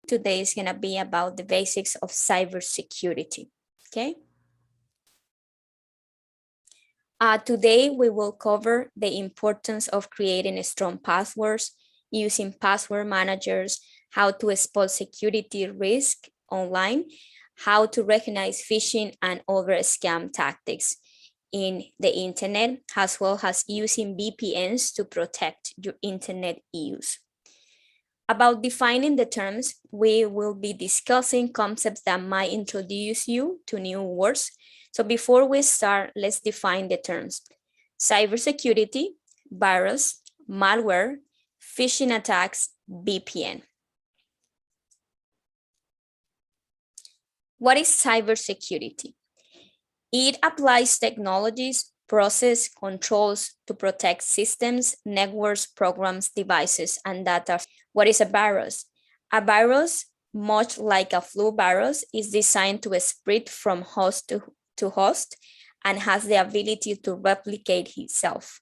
today is going to be about the basics of cybersecurity, okay? Today, we will cover the importance of creating strong passwords, using password managers, how to spot security risk online, how to recognize phishing and other scam tactics in the internet, as well as using VPNs to protect your internet use. About defining the terms, we will be discussing concepts that might introduce you to new words. So before we start, let's define the terms. Cybersecurity, virus, malware, phishing attacks, VPN. What is cybersecurity? It applies technologies, process, controls to protect systems, networks, programs, devices, and data. What is a virus? A virus, much like a flu virus, is designed to spread from host to host and has the ability to replicate itself.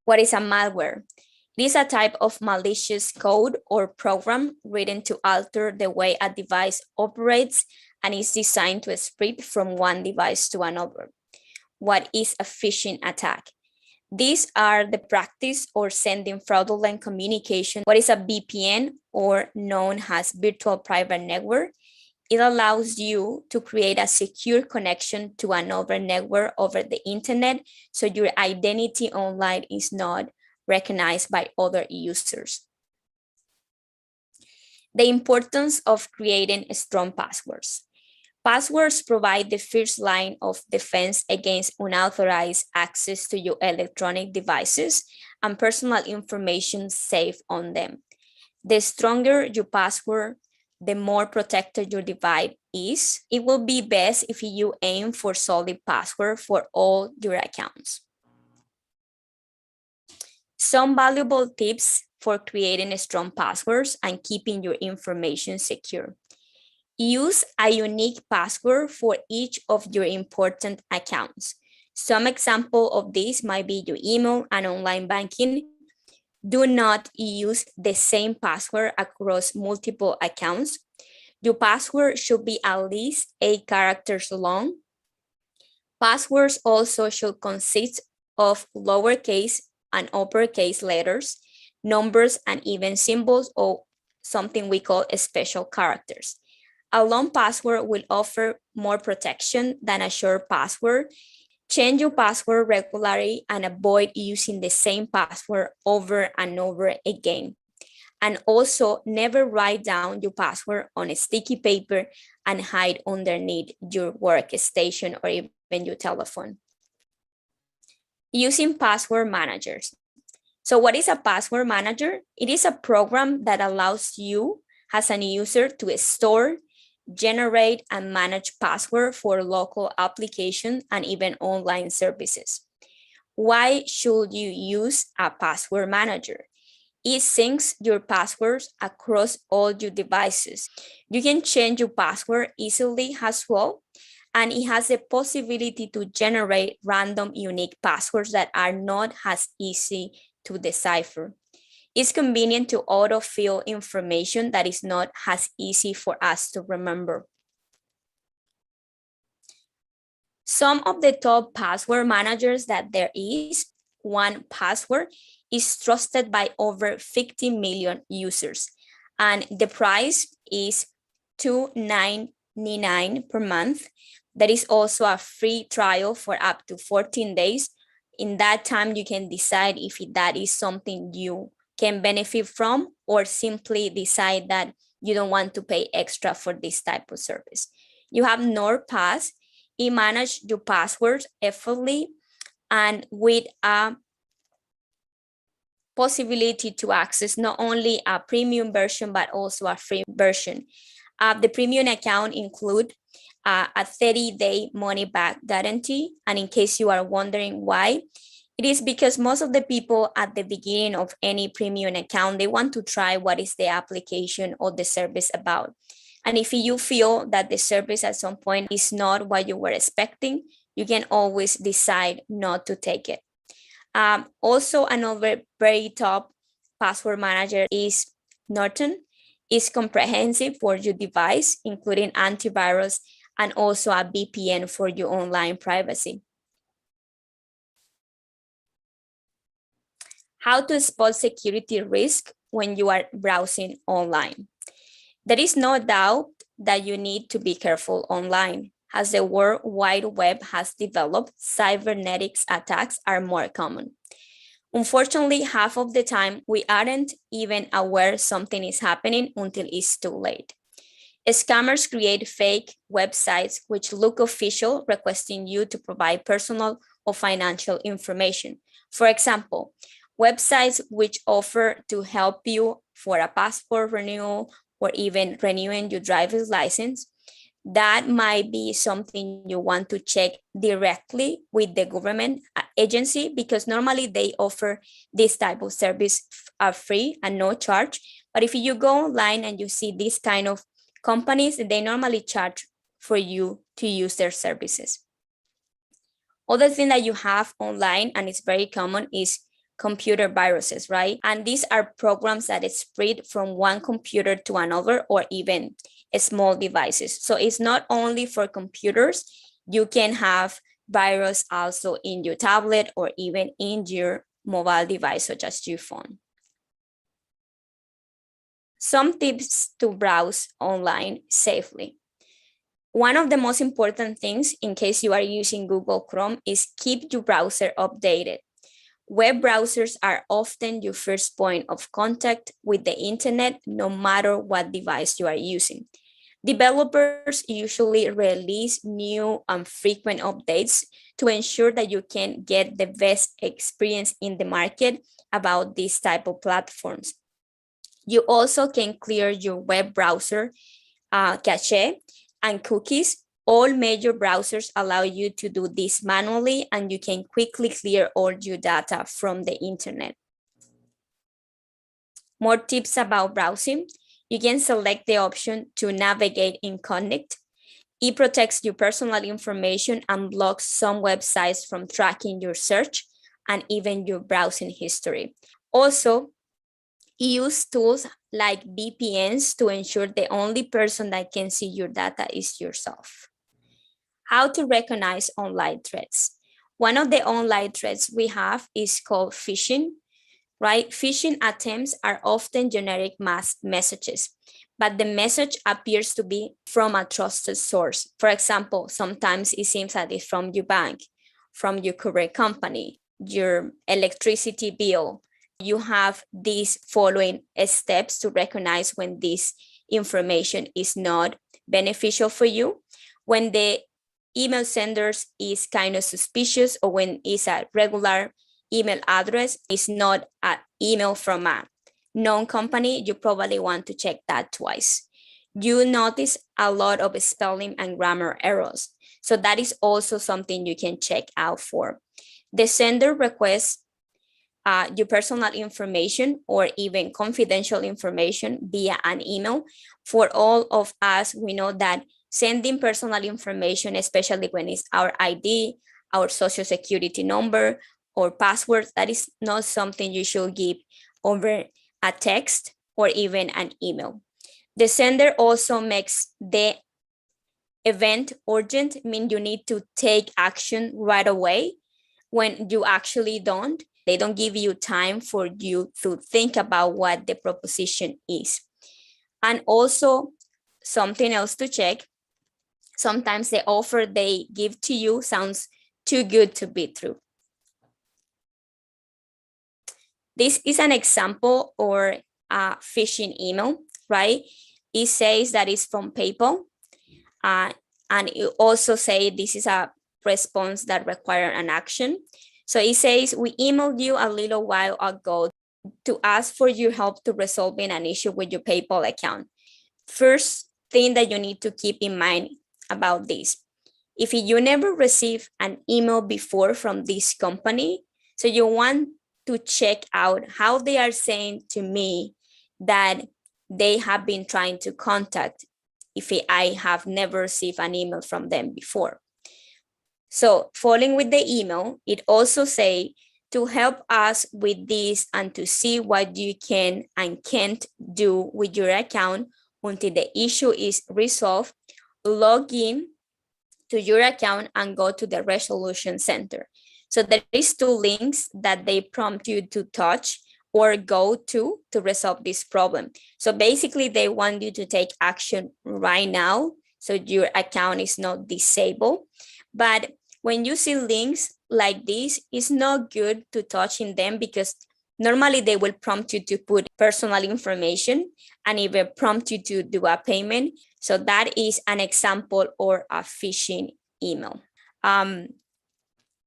What is a malware? It is a type of malicious code or program written to alter the way a device operates and is designed to spread from one device to another. What is a phishing attack? These are the practice or sending fraudulent communication. What is a VPN, or known as virtual private network? It allows you to create a secure connection to another network over the internet, so your identity online is not recognized by other users. The importance of creating strong passwords. Passwords provide the first line of defense against unauthorized access to your electronic devices and personal information saved on them. The stronger your password, the more protected your device is. It will be best if you aim for solid password for all your accounts. Some valuable tips for creating strong passwords and keeping your information secure. Use a unique password for each of your important accounts. Some example of this might be your email and online banking. Do not use the same password across multiple accounts. Your password should be at least 8 characters long. Passwords also should consist of lowercase and uppercase letters, numbers, and even symbols, or something we call special characters. A long password will offer more protection than a short password. Change your password regularly and avoid using the same password over and over again. And also, never write down your password on a sticky paper and hide underneath your workstation or even your telephone. Using password managers. So what is a password manager? It is a program that allows you as a user to store, generate, and manage password for local applications and even online services. Why should you use a password manager? It syncs your passwords across all your devices. You can change your password easily as well, and it has the possibility to generate random unique passwords that are not as easy to decipher. It's convenient to autofill information that is not as easy for us to remember. Some of the top password managers that there is, 1Password is trusted by over 50 million users, and the price is $2.99 per month. There is also a free trial for up to 14 days. In that time, you can decide if that is something you can benefit from, or simply decide that you don't want to pay extra for this type of service. You have NordPass. It manages your passwords effortlessly and with a possibility to access not only a premium version, but also a free version. The premium account includes a 30-day money-back guarantee. And in case you are wondering why, it is because most of the people at the beginning of any premium account, they want to try what is the application or the service about. And if you feel that the service at some point is not what you were expecting, you can always decide not to take it. Also, another very top password manager is Norton. It's comprehensive for your device, including antivirus and also a VPN for your online privacy. How to spot security risk when you are browsing online. There is no doubt that you need to be careful online. As the World Wide Web has developed, cybernetics attacks are more common. Unfortunately, half of the time, we aren't even aware something is happening until it's too late. Scammers create fake websites which look official, requesting you to provide personal or financial information. For example, websites which offer to help you for a passport renewal or even renewing your driver's license. That might be something you want to check directly with the government agency, because normally they offer this type of service free and no charge. But if you go online and you see this kind of companies, they normally charge for you to use their services. Other thing that you have online, and it's very common, is computer viruses, right? And these are programs that spread from one computer to another or even small devices. So it's not only for computers, you can have virus also in your tablet or even in your mobile device, such as your phone. Some tips to browse online safely. One of the most important things in case you are using Google Chrome is keep your browser updated. Web browsers are often your first point of contact with the internet, no matter what device you are using. Developers usually release new and frequent updates to ensure that you can get the best experience in the market about these type of platforms. You also can clear your web browser cache and cookies. All major browsers allow you to do this manually, and you can quickly clear all your data from the internet. More tips about browsing. You can select the option to navigate incognito. It protects your personal information and blocks some websites from tracking your search and even your browsing history. Also, use tools like VPNs to ensure the only person that can see your data is yourself. How to recognize online threats. One of the online threats we have is called phishing, right? Phishing attempts are often generic mass messages, but the message appears to be from a trusted source. For example, sometimes it seems that it's from your bank, from your current company, your electricity bill. You have these following steps to recognize when this information is not beneficial for you. When the email senders is kind of suspicious, or when it's a regular email address, is not an email from a known company, you probably want to check that twice. You notice a lot of spelling and grammar errors, so that is also something you can check out for. The sender requests your personal information or even confidential information via an email. For all of us, we know that sending personal information, especially when it's our ID, our social security number, or password, that is not something you should give over a text or even an email. The sender also makes the event urgent, meaning you need to take action right away. When you actually don't, they don't give you time for you to think about what the proposition is. And also, something else to check, sometimes the offer they give to you sounds too good to be true. This is an example or a phishing email, right? It says that it's from PayPal. And it also say this is a response that require an action. So it says, we emailed you a little while ago to ask for your help to resolving an issue with your PayPal account. First thing that you need to keep in mind about this, if you never received an email before from this company, so you want to check out how they are saying to me that they have been trying to contact if I have never received an email from them before. So following with the email, it also say To help us with this and to see what you can and can't do with your account until the issue is resolved, log in to your account and go to the Resolution Center. So there is 2 links that they prompt you to touch or go to resolve this problem. So basically they want you to take action right now so your account is not disabled. But when you see links like this, it's not good to touch in them because normally they will prompt you to put personal information and even prompt you to do a payment. So that is an example or a phishing email.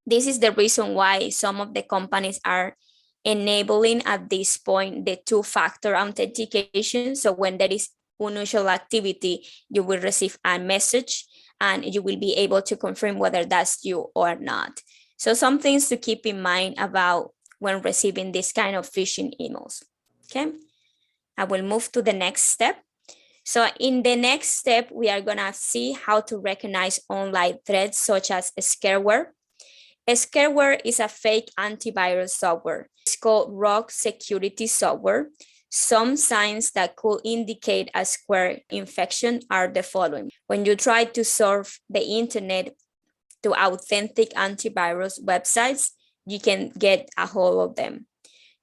This is the reason why some of the companies are enabling at this point the 2-factor authentication. So when there is unusual activity, you will receive a message and you will be able to confirm whether that's you or not. So some things to keep in mind about when receiving this kind of phishing emails. Okay, I will move to the next step. So in the next step, we are gonna see how to recognize online threats such as scareware. Scareware is a fake antivirus software. It's called rogue security software. Some signs that could indicate a square infection are the following. When you try to surf the internet to authentic antivirus websites, you can get a hold of them.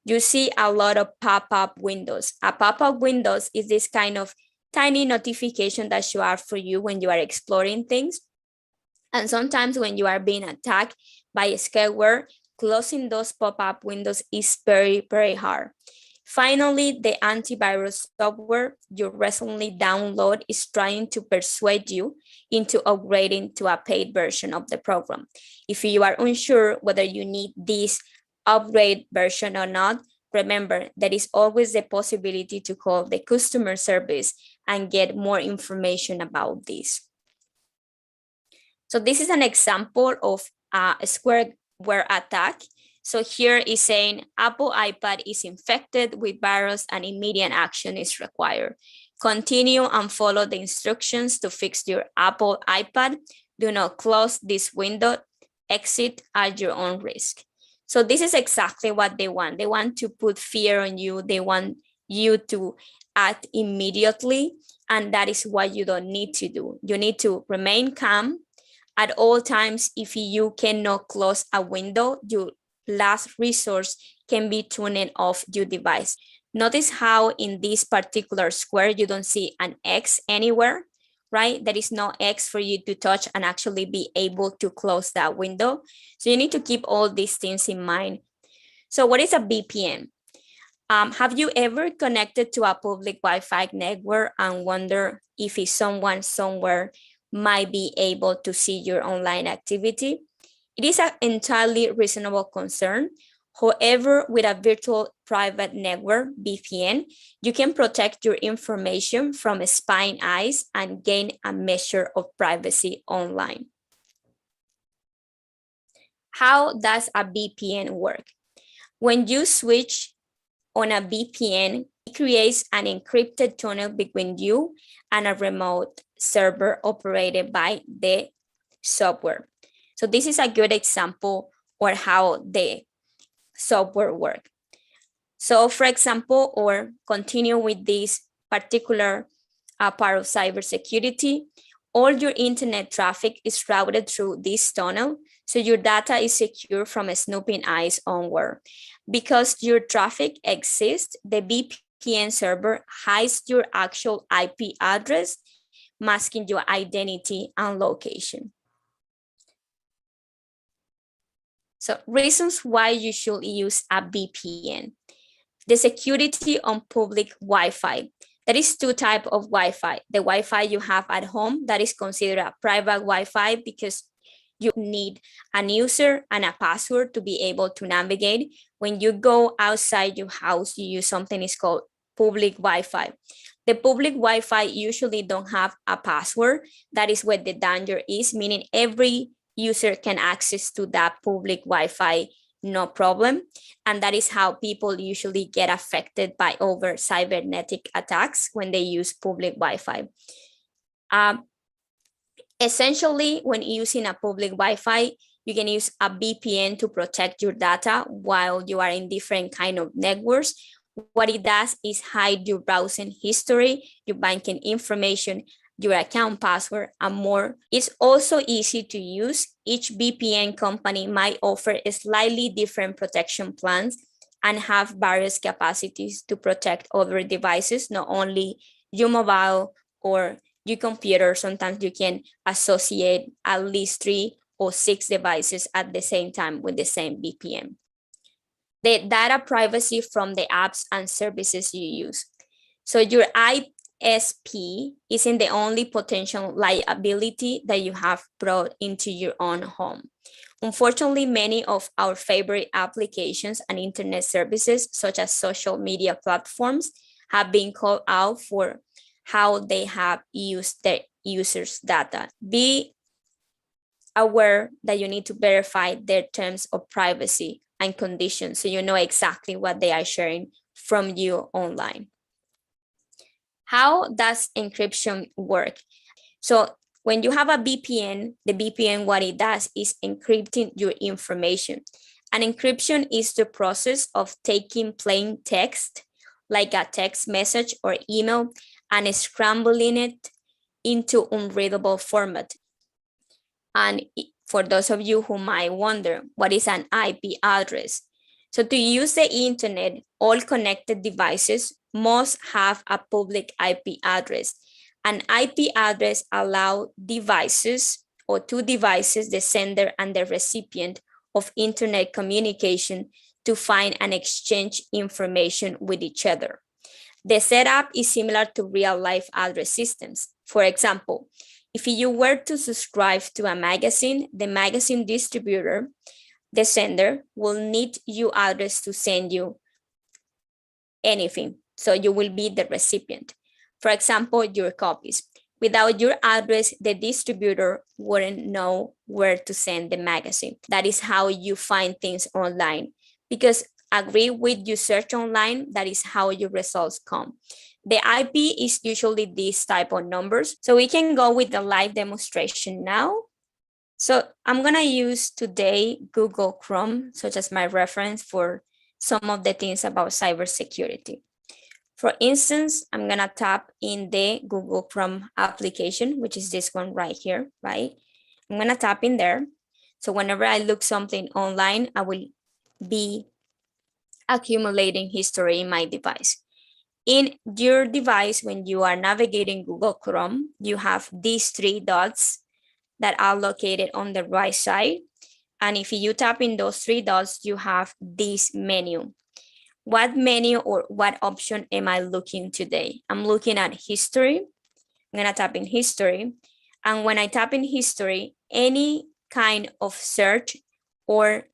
You see a lot of pop-up windows. A pop-up windows is this kind of tiny notification that show up for you when you are exploring things. And sometimes when you are being attacked by a scareware, closing those pop-up windows is very, very hard. Finally, the antivirus software you recently download is trying to persuade you into upgrading to a paid version of the program. If you are unsure whether you need this upgrade version or not, remember there is always the possibility to call the customer service and get more information about this. So this is an example of a squareware attack. So here is saying Apple iPad is infected with virus and immediate action is required. Continue and follow the instructions to fix your Apple iPad. Do not close this window. Exit at your own risk. So this is exactly what they want. They want to put fear on you. They want you to act immediately. And that is what you don't need to do. You need to remain calm at all times. If you cannot close a window, your last resource can be turning off your device. Notice how in this particular square, you don't see an X anywhere, right? There is no X for you to touch and actually be able to close that window. So you need to keep all these things in mind. So what is a VPN? Have you ever connected to a public Wi-Fi network and wonder if someone somewhere might be able to see your online activity? It is an entirely reasonable concern. However, with a virtual private network, VPN, you can protect your information from spying eyes and gain a measure of privacy online. How does a VPN work? When you switch on a VPN, it creates an encrypted tunnel between you and a remote server operated by the software. So this is a good example of how the software works. So for example, or continue with this particular part of cybersecurity, all your internet traffic is routed through this tunnel. So your data is secure from snooping eyes onward. Because your traffic exists, the VPN server hides your actual IP address, masking your identity and location. So reasons why you should use a VPN. The security on public Wi-Fi. There is 2 types of Wi-Fi. The Wi-Fi you have at home, that is considered a private Wi-Fi because you need a user and a password to be able to navigate. When you go outside your house, you use something is called public Wi-Fi. The public Wi-Fi usually don't have a password. That is where the danger is, meaning every user can access to that public Wi-Fi, no problem. And that is how people usually get affected by over cybernetic attacks when they use public Wi-Fi. Essentially, when using a public Wi-Fi, You can use a VPN to protect your data while you are in different kind of networks. What it does is hide your browsing history, your banking information, your account password, and more. It's also easy to use. Each VPN company might offer a slightly different protection plans and have various capacities to protect other devices, not only your mobile or your computer. Sometimes you can associate at least 3 or 6 devices at the same time with the same VPN. The data privacy from the apps and services you use. So your ISP isn't the only potential liability that you have brought into your own home. Unfortunately, many of our favorite applications and internet services, such as social media platforms, have been called out for how they have used their users' data. Be aware that you need to verify their terms of privacy and conditions so you know exactly what they are sharing from you online. How does encryption work? So when you have a VPN, the VPN, what it does is encrypting your information. And encryption is the process of taking plain text, like a text message or email, and scrambling it into unreadable format. And for those of you who might wonder, what is an IP address? So to use the internet, all connected devices must have a public IP address. An IP address allows devices or two devices, the sender and the recipient of internet communication, to find and exchange information with each other. The setup is similar to real-life address systems. For example, if you were to subscribe to a magazine, the magazine distributor, the sender, will need your address to send you anything. So you will be the recipient. For example, your copies. Without your address, the distributor wouldn't know where to send the magazine. That is how you find things online. Because agree with your search online, that is how your results come. The IP is usually this type of numbers. So we can go with the live demonstration now. So I'm gonna use today Google Chrome, such as my reference for some of the things about cybersecurity. For instance, I'm gonna tap in the Google Chrome application, which is this one right here, right? I'm gonna tap in there. So whenever I look something online, I will be accumulating history in my device. In your device, when you are navigating Google Chrome, you have these 3 dots that are located on the right side. And if you tap in those 3 dots, you have this menu. What menu or what option am I looking today? I'm looking at history. I'm gonna tap in history. And when I tap in history, any kind of search or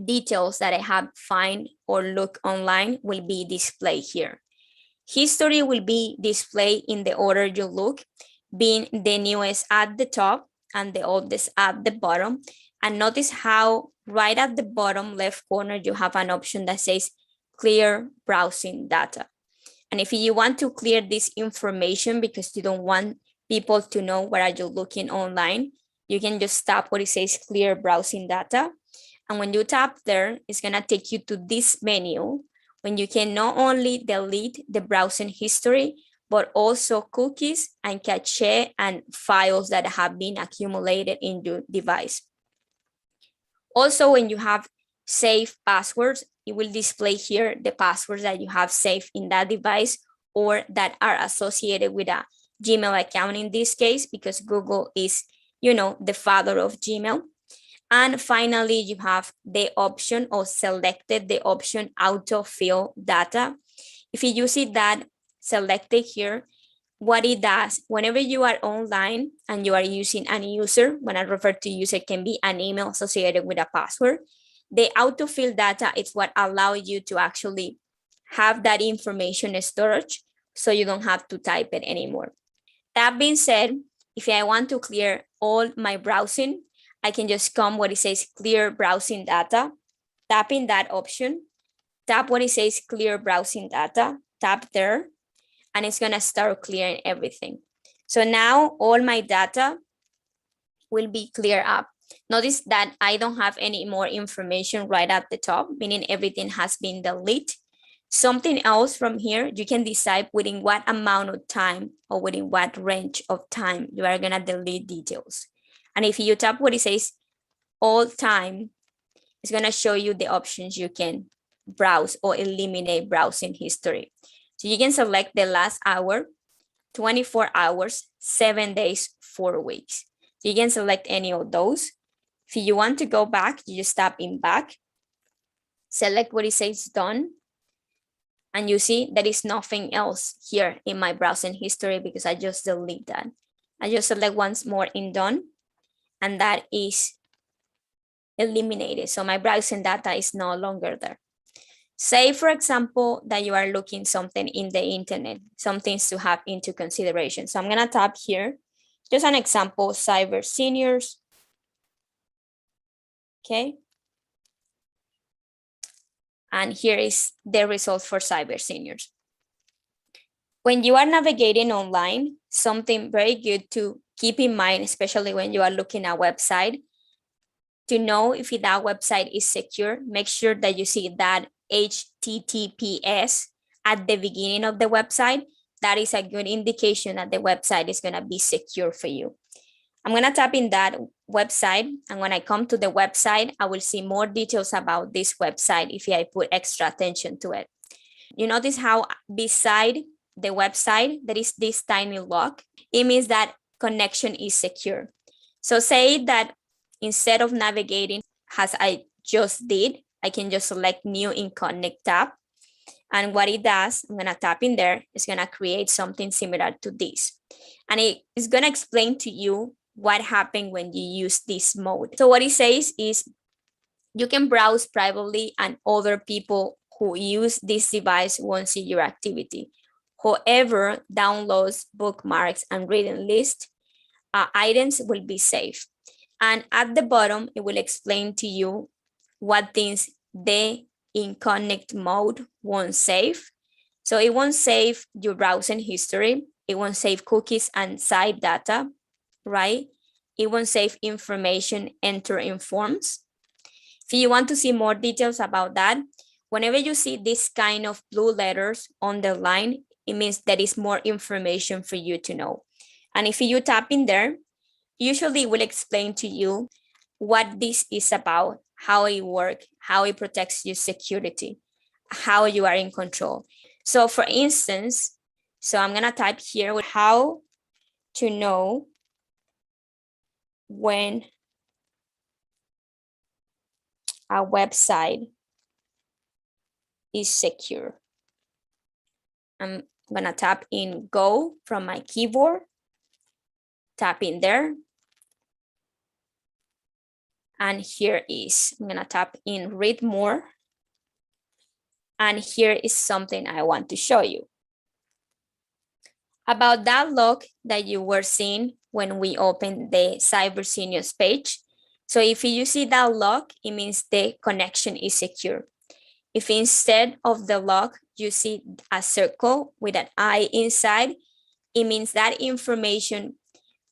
details that I have find or look online will be displayed here. History will be displayed in the order you look, being the newest at the top and the oldest at the bottom. And notice how right at the bottom left corner, you have an option that says clear browsing data. And if you want to clear this information because you don't want people to know where are you looking online, you can just tap what it says clear browsing data. And when you tap there, it's gonna take you to this menu when you can not only delete the browsing history, but also cookies and cache and files that have been accumulated in your device. Also, when you have saved passwords, it will display here the passwords that you have saved in that device or that are associated with a Gmail account in this case, because Google is, you know, the father of Gmail. And finally, you have the option or selected the option Autofill Data. If you see that selected here, what it does, whenever you are online and you are using a user, when I refer to user, can be an email associated with a password. The autofill data is what allows you to actually have that information storage so you don't have to type it anymore. That being said, if I want to clear all my browsing, I can just come what it says clear browsing data, tap in that option, tap what it says clear browsing data, tap there, and it's gonna start clearing everything. So now all my data will be cleared up. Notice that I don't have any more information right at the top, meaning everything has been deleted. Something else from here, you can decide within what amount of time or within what range of time you are gonna delete details. And if you tap what it says all time, it's gonna show you the options you can browse or eliminate browsing history. So you can select the last hour, 24 hours, 7 days, 4 weeks. So you can select any of those. If you want to go back, you just tap in back, select what it says done, and you see there is nothing else here in my browsing history because I just delete that. I just select once more in done, and that is eliminated. So my browsing data is no longer there. Say, for example, that you are looking something in the internet, some things to have into consideration. So I'm gonna tap here, just an example, CyberSeniors, okay? And here is the result for CyberSeniors. When you are navigating online, something very good to keep in mind, especially when you are looking at a website, to know if that website is secure, make sure that you see that HTTPS at the beginning of the website. That is a good indication that the website is gonna be secure for you. I'm gonna tap in that website, and when I come to the website, I will see more details about this website if I put extra attention to it. You notice how beside the website, there is this tiny lock. It means that connection is secure. So say that instead of navigating as I just did, I can just select new in Connect tab. And what it does, I'm gonna tap in there, it's gonna create something similar to this. And it is gonna explain to you what happened when you use this mode. So what it says is you can browse privately and other people who use this device won't see your activity. Whoever downloads bookmarks and reading list items will be safe. And at the bottom, it will explain to you what things the in connect mode won't save. So it won't save your browsing history. It won't save cookies and site data, right? It won't save information entered in forms. If you want to see more details about that, whenever you see this kind of blue letters on the line, it means there is more information for you to know. And if you tap in there, usually it will explain to you what this is about, how it works, how it protects your security, how you are in control. So for instance, so I'm gonna type here how to know when a website is secure. I'm gonna tap in go from my keyboard, tap in there. And here is, I'm gonna tap in read more. And here is something I want to show you. About that log that you were seeing when we opened the CyberSeniors page. So if you see that log, it means the connection is secure. If instead of the log, you see a circle with an I inside, it means that information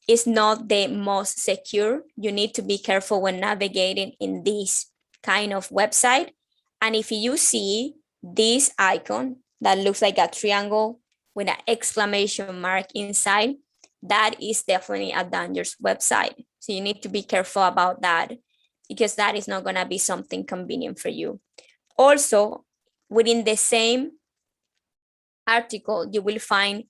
is not the most secure. You need to be careful when navigating in this kind of website. And if you see this icon that looks like a triangle with an exclamation mark inside, that is definitely a dangerous website. So you need to be careful about that because that is not gonna be something convenient for you. Also, within the same article, you will find,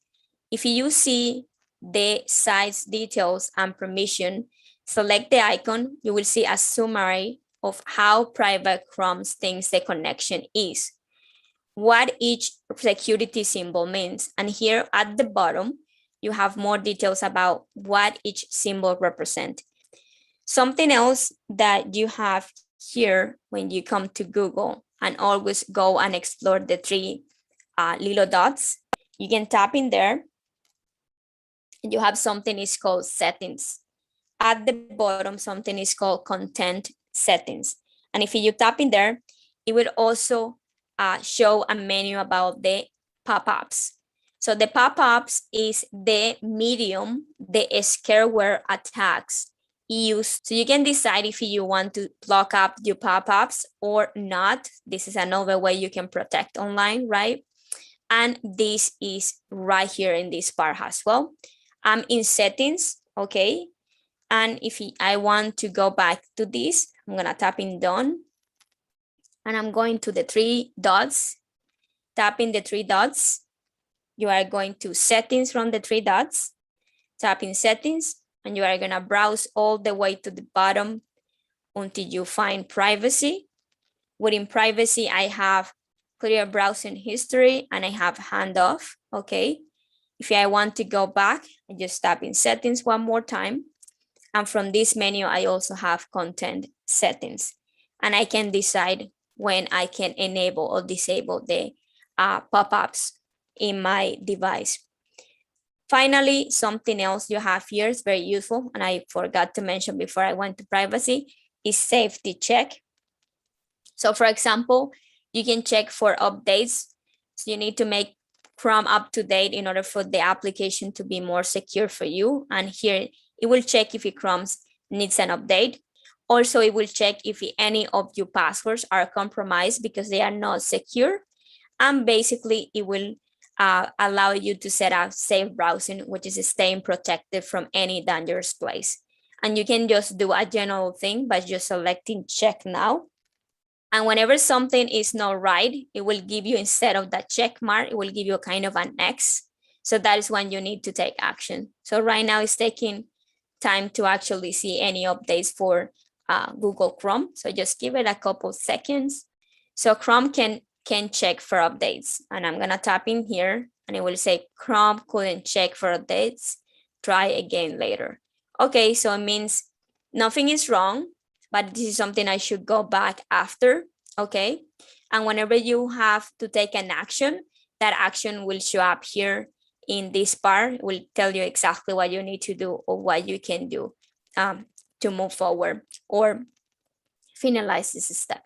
if you see the site's details and permission, select the icon, you will see a summary of how private Chrome thinks the connection is, what each security symbol means. And here at the bottom, you have more details about what each symbol represents. Something else that you have here when you come to Google and always go and explore the three little dots, you can tap in there and you have something is called settings. At the bottom, something is called content settings. And if you tap in there, it will also show a menu about the pop-ups. So the pop-ups is the medium, the scareware attacks use, so you can decide if you want to block up your pop-ups or not. This is another way you can protect online, right? And this is right here in this part as well. I'm in settings, okay? And if I want to go back to this, I'm gonna tap in done. And I'm going to the three dots, tapping the three dots. You are going to settings from the three dots, tap in settings, and you are gonna browse all the way to the bottom until you find privacy. Within privacy, I have clear browsing history and I have handoff, okay? If I want to go back, I just tap in settings one more time. And from this menu, I also have content settings. And I can decide when I can enable or disable the pop-ups in my device. Finally, something else you have here is very useful, and I forgot to mention before I went to privacy, is safety check. So for example, you can check for updates. So you need to make Chrome up to date in order for the application to be more secure for you. And here it will check if your Chrome needs an update. Also, it will check if any of your passwords are compromised because they are not secure. And basically, it will allow you to set up safe browsing, which is staying protected from any dangerous place. And you can just do a general thing by just selecting check now. And whenever something is not right, it will give you, instead of that check mark, it will give you a kind of an X. So that is when you need to take action. So right now it's taking time to actually see any updates for Google Chrome. So just give it a couple seconds. So Chrome can check for updates. And I'm gonna tap in here and it will say Chrome couldn't check for updates. Try again later. Okay, so it means nothing is wrong, but this is something I should go back after, okay? And whenever you have to take an action, that action will show up here in this part. It will tell you exactly what you need to do or what you can do to move forward or finalize this step.